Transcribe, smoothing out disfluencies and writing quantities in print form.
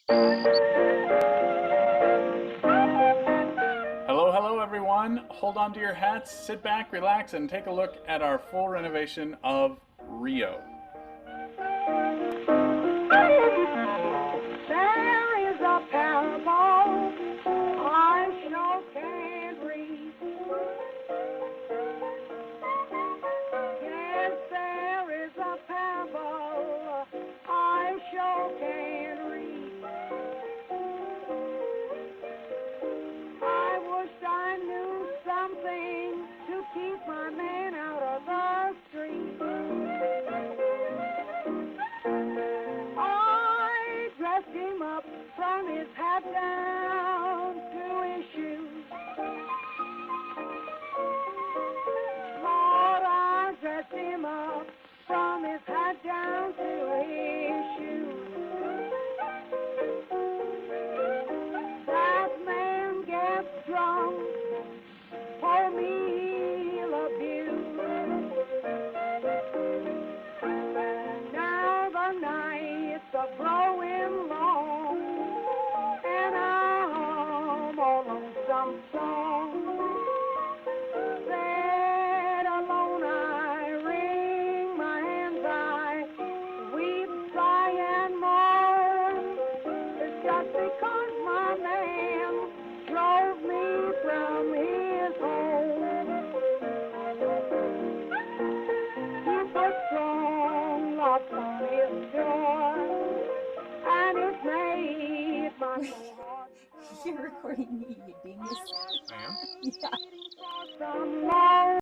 Hello, hello everyone. Hold on to your hats, sit back, relax, and take a look at our full renovation of Rio. There is a parable I sure can't read. Yes, there is a parable I sure can't read. I wish I knew something to keep my man out of the street. I dressed him up from his hat down to his shoes. Lord, I dressed him up from his hat down to his shoes. That man gets drunk, for me he'll abuse. Now the nights are growing long, and I'm all lonesome song. Sad alone I wring my hands, I weep, sigh, and mourn. It's just because my man drove me from his home. He put strong locks on his door, and it made my soul hard. You're recording me, you dingus. I am. Yeah. For some